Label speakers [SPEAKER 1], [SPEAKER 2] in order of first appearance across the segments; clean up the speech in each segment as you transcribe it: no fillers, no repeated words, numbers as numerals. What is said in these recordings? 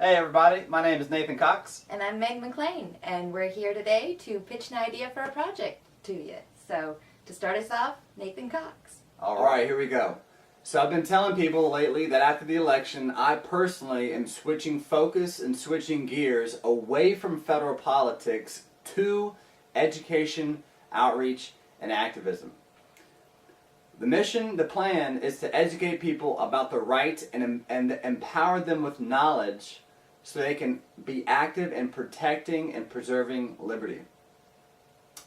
[SPEAKER 1] Hey everybody, my name is Nathan Cox.
[SPEAKER 2] And I'm Meg McLain, and we're here today to pitch an idea for a project to you. So, to start us off, Nathan Cox.
[SPEAKER 1] Alright, here we go. So I've been telling people lately that after the election, I personally am switching focus and switching gears away from federal politics to education, outreach, and activism. The mission, the plan, is to educate people about the rights and empower them with knowledge so they can be active in protecting and preserving liberty.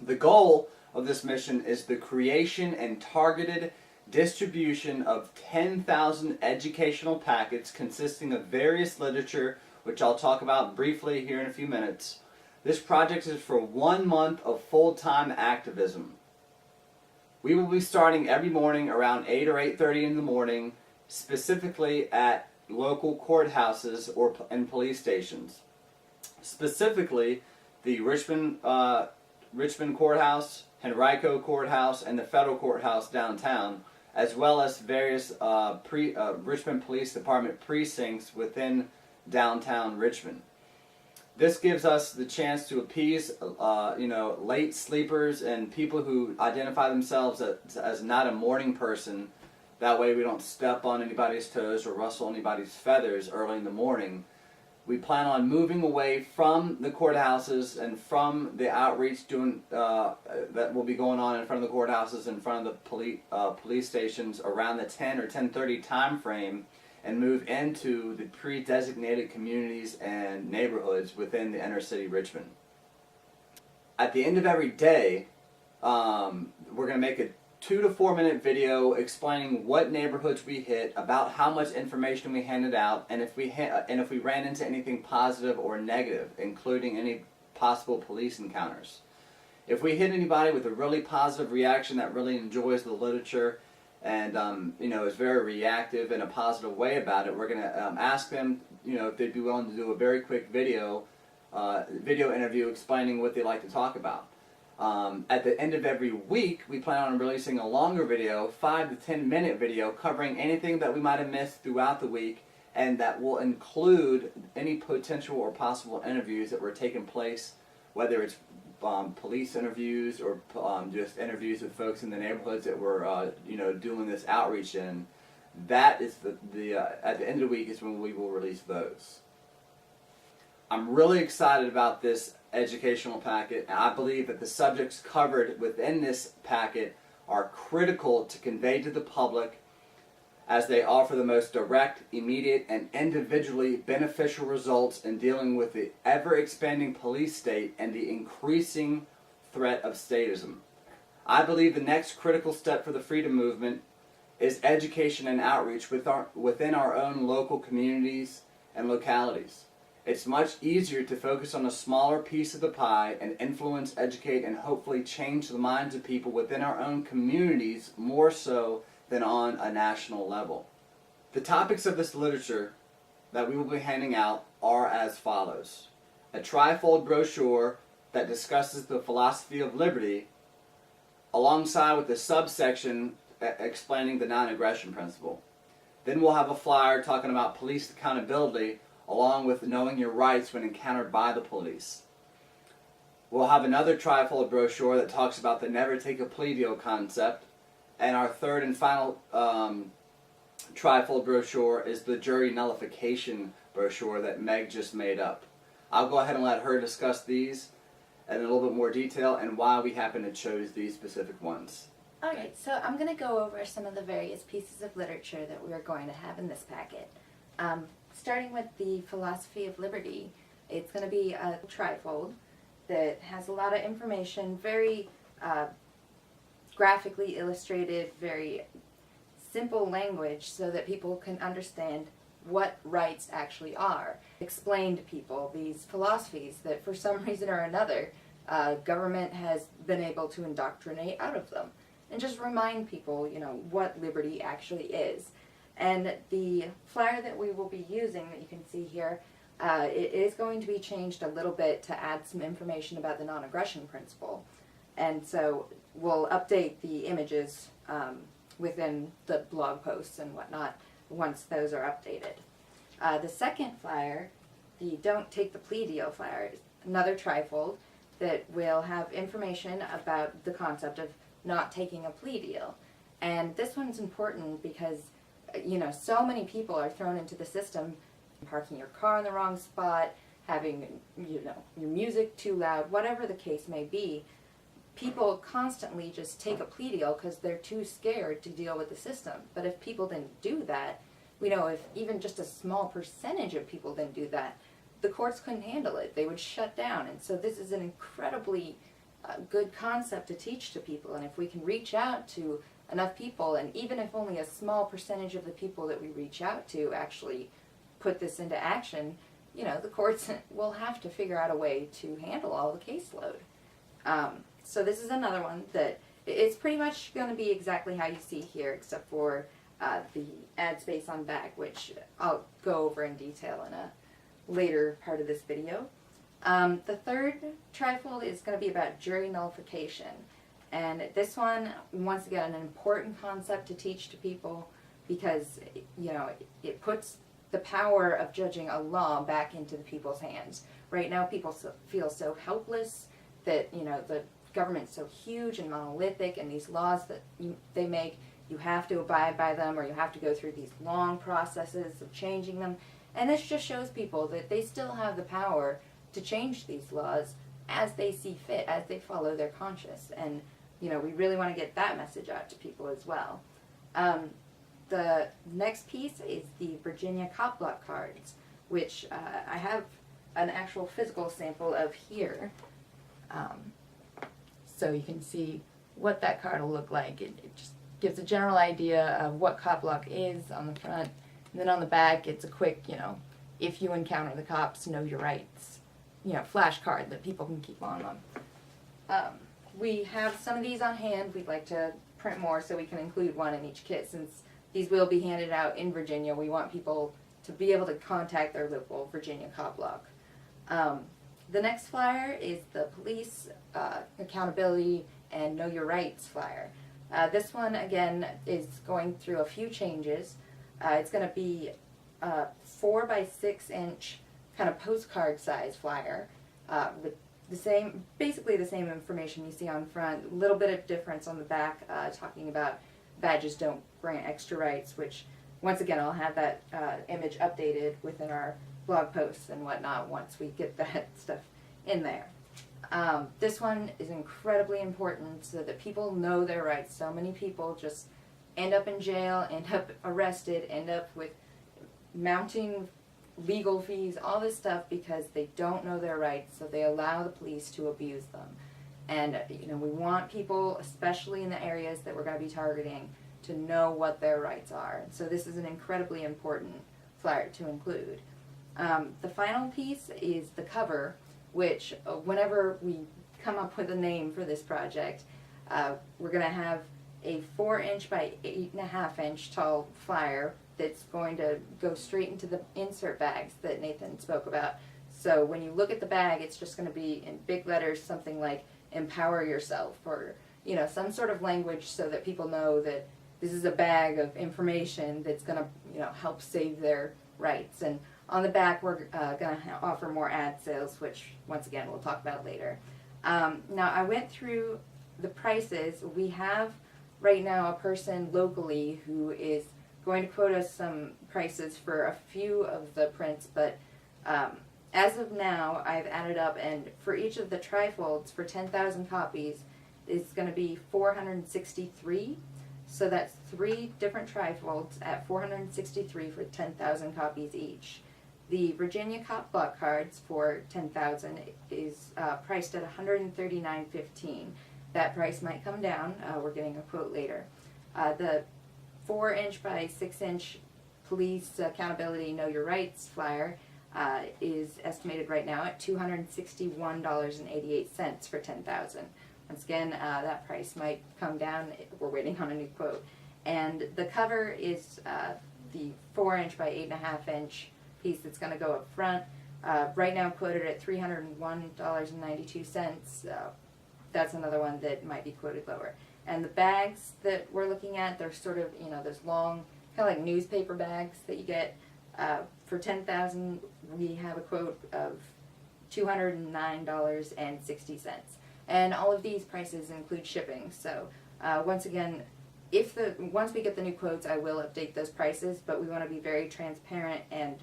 [SPEAKER 1] The goal of this mission is the creation and targeted distribution of 10,000 educational packets consisting of various literature, which I'll talk about briefly here in a few minutes. This project is for 1 month of full-time activism. We will be starting every morning around 8 or 8:30 in the morning, specifically at local courthouses and police stations. Specifically, the Richmond Courthouse, Henrico Courthouse, and the Federal Courthouse downtown, as well as various Richmond Police Department precincts within downtown Richmond. This gives us the chance to appease, late sleepers and people who identify themselves as not a morning person. That way we don't step on anybody's toes or rustle anybody's feathers early in the morning. We plan on moving away from the courthouses and from the outreach that will be going on in front of the courthouses, in front of the police stations around the 10 or 10:30 time frame, and move into the pre-designated communities and neighborhoods within the inner city Richmond. At the end of every day, we're going to make a 2 to 4 minute video explaining what neighborhoods we hit, about how much information we handed out, and if we ran into anything positive or negative, including any possible police encounters. If we hit anybody with a really positive reaction that really enjoys the literature and is very reactive in a positive way about it, we're going to ask them, if they'd be willing to do a very quick video interview explaining what they like to talk about. At the end of every week, we plan on releasing a longer video, 5 to 10 minute video, covering anything that we might have missed throughout the week, and that will include any potential or possible interviews that were taking place, whether it's police interviews or just interviews with folks in the neighborhoods that we're doing this outreach in. That is at the end of the week is when we will release those. I'm really excited about this educational packet, and I believe that the subjects covered within this packet are critical to convey to the public, as they offer the most direct, immediate, and individually beneficial results in dealing with the ever-expanding police state and the increasing threat of statism. I believe the next critical step for the freedom movement is education and outreach within our own local communities and localities. It's much easier to focus on a smaller piece of the pie and influence, educate, and hopefully change the minds of people within our own communities more so than on a national level. The topics of this literature that we will be handing out are as follows: a trifold brochure that discusses the philosophy of liberty, alongside with a subsection explaining the non-aggression principle. Then we'll have a flyer talking about police accountability, along with knowing your rights when encountered by the police. We'll have another trifold brochure that talks about the never take a plea deal concept. And our third and final trifold brochure is the jury nullification brochure that Meg just made up. I'll go ahead and let her discuss these in a little bit more detail and why we happen to choose these specific ones.
[SPEAKER 2] Alright, so I'm going to go over some of the various pieces of literature that we are going to have in this packet. Starting with the philosophy of liberty, it's going to be a trifold that has a lot of information, very graphically illustrated, very simple language so that people can understand what rights actually are. Explain to people these philosophies that for some reason or another government has been able to indoctrinate out of them. And just remind people, what liberty actually is. And the flyer that we will be using that you can see here, it is going to be changed a little bit to add some information about the non-aggression principle. And so we'll update the images within the blog posts and whatnot once those are updated. The second flyer the Don't Take the Plea Deal flyer, another trifold that will have information about the concept of not taking a plea deal. And this one's important because, so many people are thrown into the system, parking your car in the wrong spot, having, your music too loud, whatever the case may be. People constantly just take a plea deal because they're too scared to deal with the system. But if people didn't do that, we know if even just a small percentage of people didn't do that, the courts couldn't handle it. They would shut down. And so this is an incredibly good concept to teach to people. And if we can reach out to enough people, and even if only a small percentage of the people that we reach out to actually put this into action, the courts will have to figure out a way to handle all the caseload. So this is another one that it's pretty much going to be exactly how you see here, except for the ad space on back, which I'll go over in detail in a later part of this video. The third trifold is going to be about jury nullification. And this one, once again, an important concept to teach to people because, it puts the power of judging a law back into the people's hands. Right now, people feel so helpless that, the government's so huge and monolithic, and these laws that they make, you have to abide by them, or you have to go through these long processes of changing them. And this just shows people that they still have the power to change these laws as they see fit, as they follow their conscience. And, we really want to get that message out to people as well. The next piece is the Virginia Cop Block cards, which I have an actual physical sample of here. So you can see what that card will look like. It just gives a general idea of what cop block is on the front. And then on the back, it's a quick, if you encounter the cops, know your rights, flashcard that people can keep on them. We have some of these on hand. We'd like to print more so we can include one in each kit. Since these will be handed out in Virginia, we want people to be able to contact their local Virginia cop block. The next flyer is the police accountability and know your rights flyer. This one, again, is going through a few changes. It's going to be a 4 by 6 inch kind of postcard size flyer with basically the same information you see on front. A little bit of difference on the back, talking about badges don't grant extra rights, which once again I'll have that image updated within our blog posts and whatnot once we get that stuff in there. This one is incredibly important so that people know their rights. So many people just end up in jail, end up arrested, end up with mounting legal fees, all this stuff because they don't know their rights, so they allow the police to abuse them. And we want people, especially in the areas that we're going to be targeting, to know what their rights are. So this is an incredibly important flyer to include. The final piece is the cover, which whenever we come up with a name for this project, we're going to have a 4 inch by 8.5 inch tall flyer that's going to go straight into the insert bags that Nathan spoke about. So when you look at the bag, it's just going to be in big letters something like empower yourself, or some sort of language so that people know that this is a bag of information that's going to help save their rights. And on the back, we're going to offer more ad sales, which once again we'll talk about later. Now I went through the prices. We have right now a person locally who is going to quote us some prices for a few of the prints, but as of now I've added up, and for each of the trifolds for 10,000 copies it's going to be $463. So that's 3 different trifolds at $463 for 10,000 copies each. The Virginia Cop Block cards for 10,000 is priced at $139.15. That price might come down. We're getting a quote later. The 4 inch by 6 inch police accountability know your rights flyer is estimated right now at $261.88 for 10,000. Once again, that price might come down. We're waiting on a new quote. And the cover is the 4 inch by 8.5 inch piece that's going to go up front. Right now quoted at $301.92. That's another one that might be quoted lower. And the bags that we're looking at, they're sort of, those long, kind of like newspaper bags that you get for for 10,000, we have a quote of $209.60. And all of these prices include shipping. So once again, once we get the new quotes, I will update those prices, but we want to be very transparent and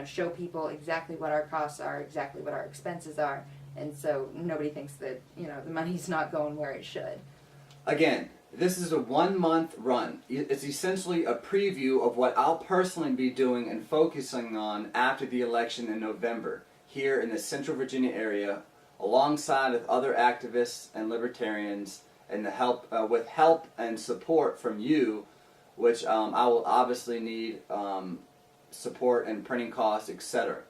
[SPEAKER 2] show people exactly what our costs are, exactly what our expenses are, and so nobody thinks that the money's not going where it should.
[SPEAKER 1] Again, this is a 1 month run. It's essentially a preview of what I'll personally be doing and focusing on after the election in November here in the Central Virginia area, alongside with other activists and libertarians, and with help and support from you, which I will obviously need support and printing costs, etc.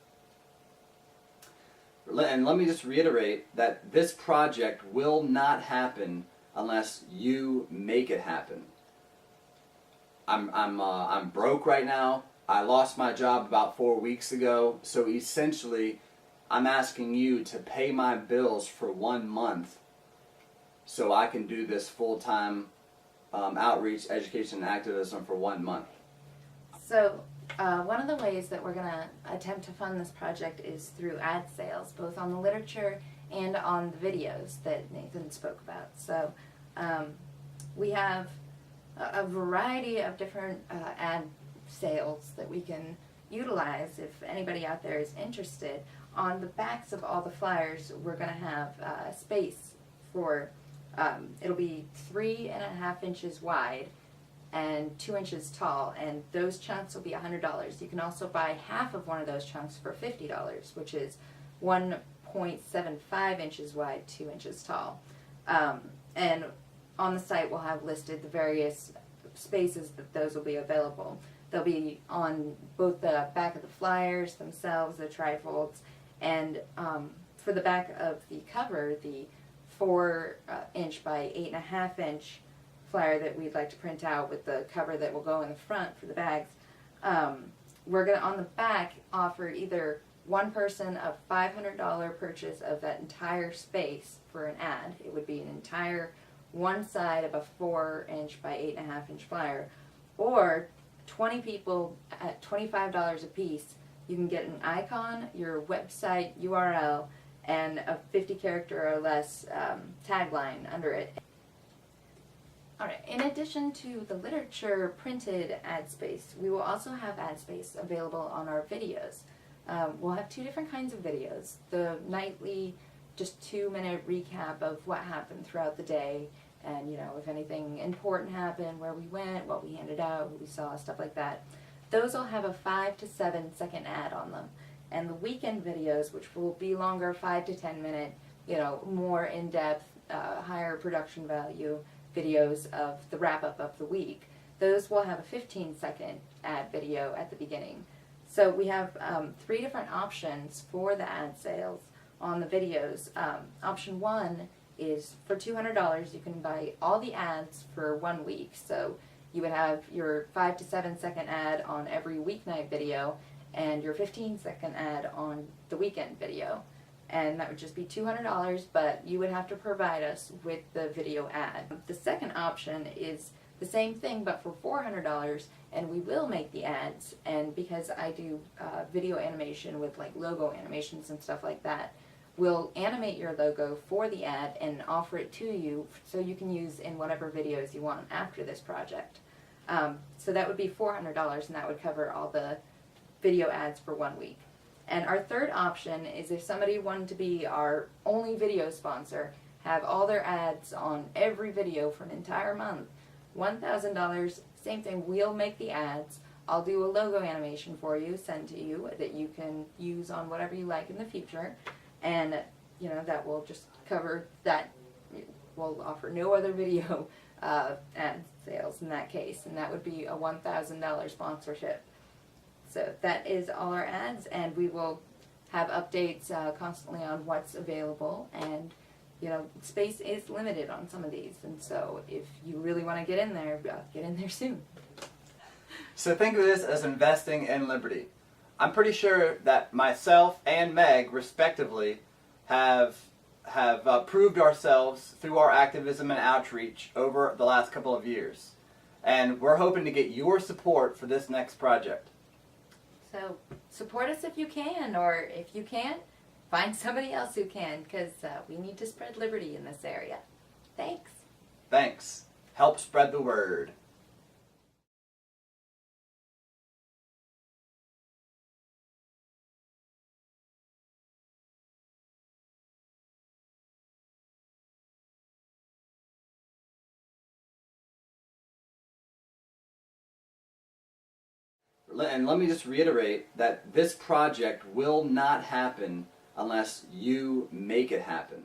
[SPEAKER 1] And let me just reiterate that this project will not happen unless you make it happen. I'm broke right now. I lost my job about 4 weeks ago, so essentially I'm asking you to pay my bills for 1 month so I can do this full-time outreach, education, and activism for 1 month.
[SPEAKER 2] So one of the ways that we're going to attempt to fund this project is through ad sales, both on the literature and on the videos that Nathan spoke about. So we have a variety of different ad sales that we can utilize if anybody out there is interested. On the backs of all the flyers, we're going to have space for, it'll be 3.5 inches wide and 2 inches tall, and those chunks will be $100. You can also buy half of one of those chunks for $50, which is 1.75 inches wide, 2 inches tall. And on the site we'll have listed the various spaces that those will be available. They'll be on both the back of the flyers themselves, the trifolds, and for the back of the cover, the 4-inch by 8.5 inch flyer that we'd like to print out with the cover that will go in the front for the bags. We're going to, on the back, offer either one person a $500 purchase of that entire space for an ad. It would be an entire one side of a 4-inch by 8.5 inch flyer, or 20 people at $25 a piece. You can get an icon, your website URL, and a 50-character or less tagline under it. Alright, in addition to the literature printed ad space, we will also have ad space available on our videos. We'll have 2 different kinds of videos. The nightly, just 2-minute recap of what happened throughout the day, and if anything important happened, where we went, what we handed out, what we saw, stuff like that. Those will have a 5 to 7 second ad on them. And the weekend videos, which will be longer, 5 to 10 minute, more in-depth, higher production value videos of the wrap-up of the week, those will have a 15-second ad video at the beginning. So we have 3 different options for the ad sales on the videos. Option 1 is for $200. You can buy all the ads for 1 week. So you would have your 5 to 7 second ad on every weeknight video and your 15-second ad on the weekend video. And that would just be $200, but you would have to provide us with the video ad. The second option is the same thing, but for $400, and we will make the ads. And because I do video animation with like logo animations and stuff like that, we'll animate your logo for the ad and offer it to you so you can use in whatever videos you want after this project. So that would be $400, and that would cover all the video ads for 1 week. And our third option is if somebody wanted to be our only video sponsor, have all their ads on every video for an entire month, $1,000, same thing, we'll make the ads. I'll do a logo animation for you, send to you, that you can use on whatever you like in the future. And, that will just cover that. We'll offer no other video ad sales in that case, and that would be a $1,000 sponsorship. So that is all our ads, and we will have updates constantly on what's available. And space is limited on some of these, and so if you really want to get in there soon.
[SPEAKER 1] So think of this as investing in liberty. I'm pretty sure that myself and Meg, respectively, have proved ourselves through our activism and outreach over the last couple of years. And we're hoping to get your support for this next project.
[SPEAKER 2] So support us if you can, or if you can't, find somebody else who can, because we need to spread liberty in this area. Thanks.
[SPEAKER 1] Thanks. Help spread the word. And let me just reiterate that this project will not happen unless you make it happen.